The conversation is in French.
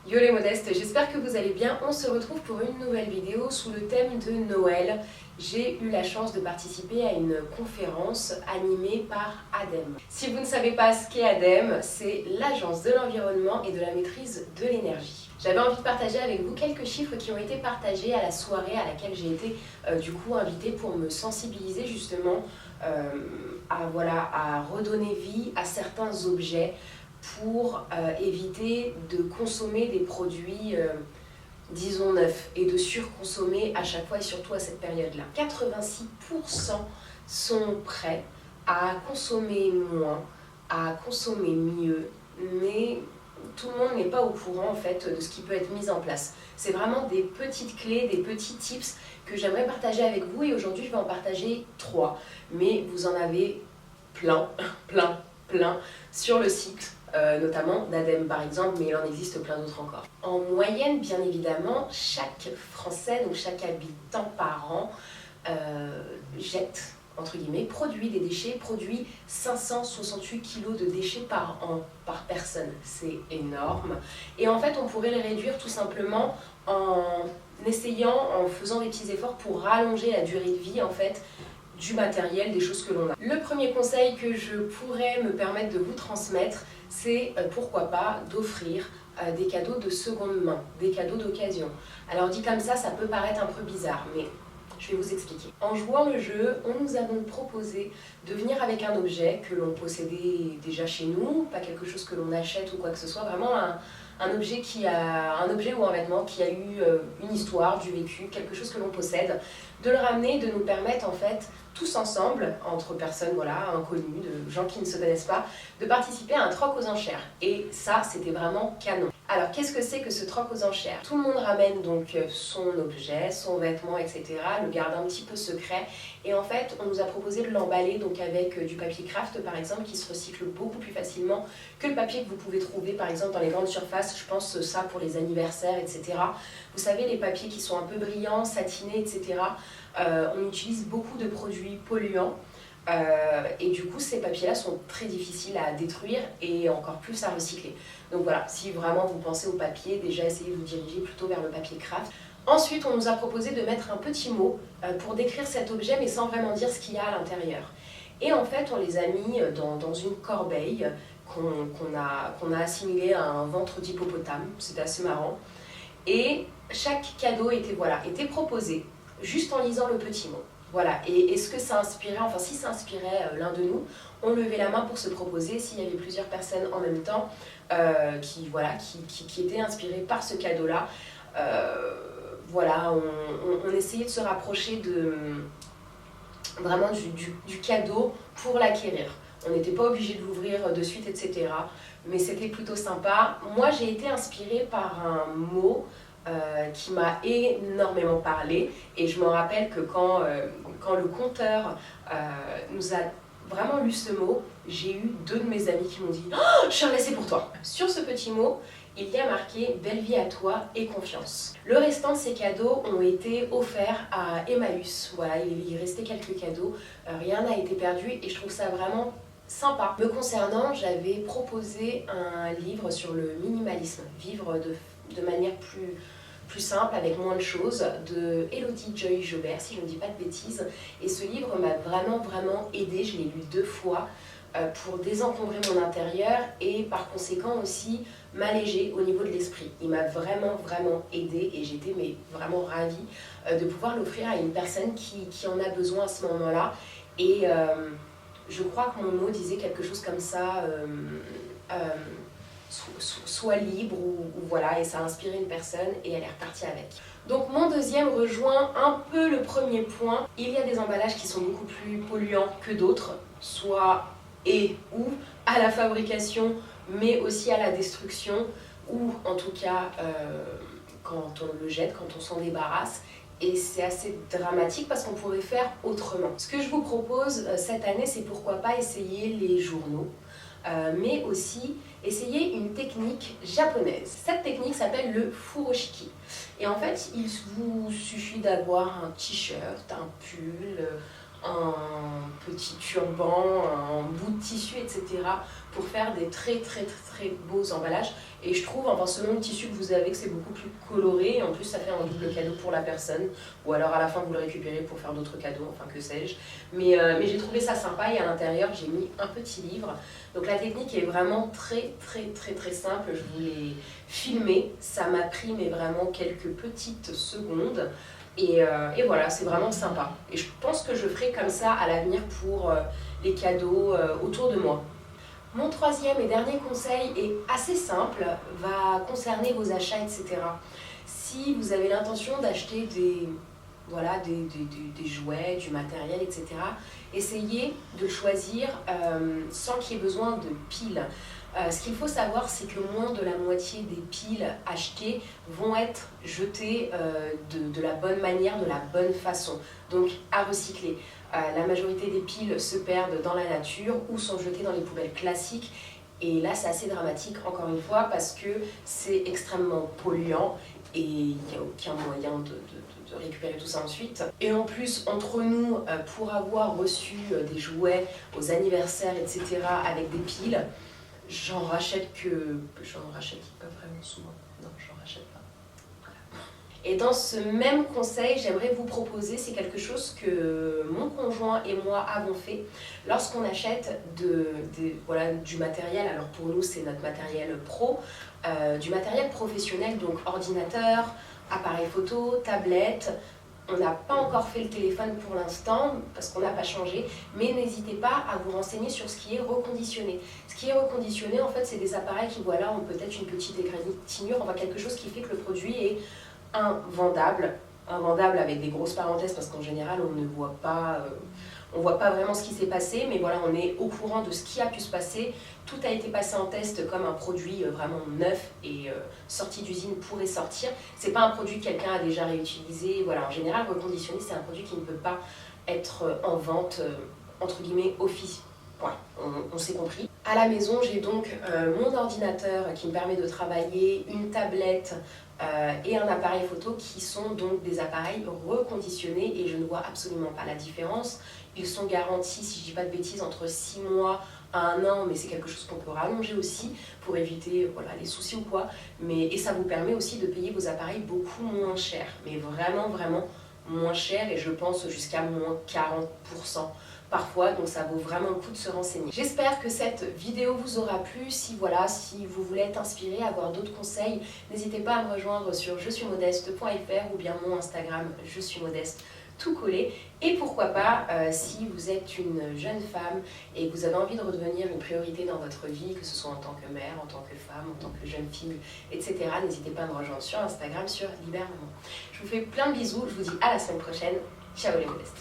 Yo les modestes, j'espère que vous allez bien. On se retrouve pour une nouvelle vidéo sous le thème de Noël. J'ai eu la chance de participer à une conférence animée par ADEME. Si vous ne savez pas ce qu'est ADEME, c'est l'Agence de l'environnement et de la maîtrise de l'énergie. J'avais envie de partager avec vous quelques chiffres qui ont été partagés à la soirée à laquelle j'ai été invitée pour me sensibiliser justement à redonner vie à certains objets pour éviter de consommer des produits, disons, neufs et de surconsommer à chaque fois et surtout à cette période-là. 86% sont prêts à consommer moins, à consommer mieux, mais tout le monde n'est pas au courant en fait de ce qui peut être mis en place. C'est vraiment des petites clés, des petits tips que j'aimerais partager avec vous et aujourd'hui je vais en partager 3, mais vous en avez plein sur le site. Notamment d'ADEME par exemple, mais il en existe plein d'autres encore. En moyenne, bien évidemment, chaque Français, donc chaque habitant par an, jette, entre guillemets, produit des déchets, produit 568 kg de déchets par an, par personne. C'est énorme. Et en fait, on pourrait les réduire tout simplement en faisant des petits efforts pour rallonger la durée de vie, en fait, du matériel, des choses que l'on a. Le premier conseil que je pourrais me permettre de vous transmettre, c'est pourquoi pas d'offrir des cadeaux de seconde main, des cadeaux d'occasion. Alors dit comme ça peut paraître un peu bizarre, mais je vais vous expliquer. En jouant le jeu, on nous a donc proposé de venir avec un objet que l'on possédait déjà chez nous, pas quelque chose que l'on achète ou quoi que ce soit, vraiment un objet ou un vêtement qui a eu une histoire, du vécu, quelque chose que l'on possède, de le ramener, de nous permettre en fait tous ensemble, entre personnes inconnues, de gens qui ne se connaissent pas, de participer à un troc aux enchères. Et ça, c'était vraiment canon. Alors, qu'est-ce que c'est que ce troc aux enchères? Tout le monde ramène donc son objet, son vêtement, etc., le garde un petit peu secret. Et en fait, on nous a proposé de l'emballer donc avec du papier craft, par exemple, qui se recycle beaucoup plus facilement que le papier que vous pouvez trouver, par exemple, dans les grandes surfaces. Je pense ça pour les anniversaires, etc. Vous savez, les papiers qui sont un peu brillants, satinés, etc. On utilise beaucoup de produits polluants. Et du coup, ces papiers-là sont très difficiles à détruire et encore plus à recycler. Donc voilà, si vraiment vous pensez au papier, déjà essayez de vous diriger plutôt vers le papier craft. Ensuite, on nous a proposé de mettre un petit mot pour décrire cet objet, mais sans vraiment dire ce qu'il y a à l'intérieur. Et en fait, on les a mis dans une corbeille qu'on a assimilée à un ventre d'hippopotame. C'était assez marrant. Et chaque cadeau était proposé juste en lisant le petit mot. Voilà, et est-ce que ça inspirait, enfin si ça inspirait l'un de nous, on levait la main pour se proposer s'il y avait plusieurs personnes en même temps qui étaient inspirées par ce cadeau-là. On essayait de se rapprocher vraiment du cadeau pour l'acquérir. On n'était pas obligé de l'ouvrir de suite, etc. Mais c'était plutôt sympa. Moi, j'ai été inspirée par un mot qui m'a énormément parlé et je me rappelle que quand le conteur nous a vraiment lu ce mot, j'ai eu 2 de mes amis qui m'ont dit « Oh, Charles, c'est pour toi !» Sur ce petit mot, il y a marqué « Belle vie à toi et confiance ». Le restant de ces cadeaux ont été offerts à Emmaüs. Voilà, il restait quelques cadeaux, rien n'a été perdu et je trouve ça vraiment sympa. Me concernant, j'avais proposé un livre sur le minimalisme, vivre de manière plus simple, avec moins de choses, de Elodie Joy Jobert, si je ne dis pas de bêtises. Et ce livre m'a vraiment aidée, je l'ai lu 2 fois, pour désencombrer mon intérieur et par conséquent aussi m'alléger au niveau de l'esprit. Il m'a vraiment aidée et j'étais vraiment ravie de pouvoir l'offrir à une personne qui en a besoin à ce moment-là. Et je crois que mon mot disait quelque chose comme ça, soit libre et ça a inspiré une personne et elle est repartie avec. Donc mon deuxième rejoint un peu le premier point. Il y a des emballages qui sont beaucoup plus polluants que d'autres, soit ou à la fabrication, mais aussi à la destruction, ou en tout cas quand on le jette, quand on s'en débarrasse. Et c'est assez dramatique parce qu'on pourrait faire autrement. Ce que je vous propose cette année, c'est pourquoi pas essayer les journaux, mais aussi essayer une technique japonaise. Cette technique s'appelle le furoshiki. Et en fait, il vous suffit d'avoir un t-shirt, un pull, un petit turban, un bout de tissu, etc. pour faire des très beaux emballages. Et je trouve, enfin selon le tissu que vous avez, que c'est beaucoup plus coloré. Et en plus, ça fait un double cadeau pour la personne. Ou alors à la fin, vous le récupérez pour faire d'autres cadeaux, enfin que sais-je. Mais j'ai trouvé ça sympa et à l'intérieur, j'ai mis un petit livre. Donc la technique est vraiment très simple. Je vous l'ai filmé. Ça m'a pris mais vraiment quelques petites secondes. Et voilà, c'est vraiment sympa. Et je pense que je ferai comme ça à l'avenir pour les cadeaux autour de moi. Mon troisième et dernier conseil est assez simple, va concerner vos achats, etc. Si vous avez l'intention d'acheter des jouets, du matériel, etc., essayez de choisir sans qu'il y ait besoin de piles. Ce qu'il faut savoir, c'est que moins de la moitié des piles achetées vont être jetées de la bonne manière, de la bonne façon, donc à recycler. La majorité des piles se perdent dans la nature ou sont jetées dans les poubelles classiques. Et là, c'est assez dramatique, encore une fois, parce que c'est extrêmement polluant et il n'y a aucun moyen de récupérer tout ça ensuite. Et en plus, entre nous, pour avoir reçu des jouets aux anniversaires, etc., avec des piles, j'en rachète pas vraiment souvent. Non, j'en rachète pas. Et dans ce même conseil, j'aimerais vous proposer, c'est quelque chose que mon conjoint et moi avons fait lorsqu'on achète du matériel. Alors pour nous, c'est notre matériel pro, du matériel professionnel, donc ordinateur, appareil photo, tablette. On n'a pas encore fait le téléphone pour l'instant parce qu'on n'a pas changé, mais n'hésitez pas à vous renseigner sur ce qui est reconditionné. Ce qui est reconditionné, en fait, c'est des appareils qui ont peut-être une petite égratignure, enfin quelque chose qui fait que le produit est invendable avec des grosses parenthèses parce qu'en général on ne voit pas, on voit pas vraiment ce qui s'est passé, mais voilà, on est au courant de ce qui a pu se passer. Tout a été passé en test comme un produit vraiment neuf et sorti d'usine pourrait sortir. C'est pas un produit que quelqu'un a déjà réutilisé. Voilà, en général, reconditionné, c'est un produit qui ne peut pas être en vente entre guillemets officielle. Voilà, on s'est compris. À la maison, j'ai donc mon ordinateur qui me permet de travailler, une tablette et un appareil photo qui sont donc des appareils reconditionnés et je ne vois absolument pas la différence. Ils sont garantis, si je dis pas de bêtises, entre 6 mois à 1 an, mais c'est quelque chose qu'on peut rallonger aussi pour éviter les soucis ou quoi. Et ça vous permet aussi de payer vos appareils beaucoup moins cher, mais vraiment moins cher et je pense jusqu'à moins 40%. Parfois, donc ça vaut vraiment le coup de se renseigner. J'espère que cette vidéo vous aura plu. Si vous voulez être inspiré, avoir d'autres conseils, n'hésitez pas à me rejoindre sur je-suis-modeste.fr ou bien mon Instagram je suis modeste tout collé. Et pourquoi pas, si vous êtes une jeune femme et que vous avez envie de redevenir une priorité dans votre vie, que ce soit en tant que mère, en tant que femme, en tant que jeune fille, etc., n'hésitez pas à me rejoindre sur Instagram, sur Libère Maman. Je vous fais plein de bisous, je vous dis à la semaine prochaine. Ciao les modestes.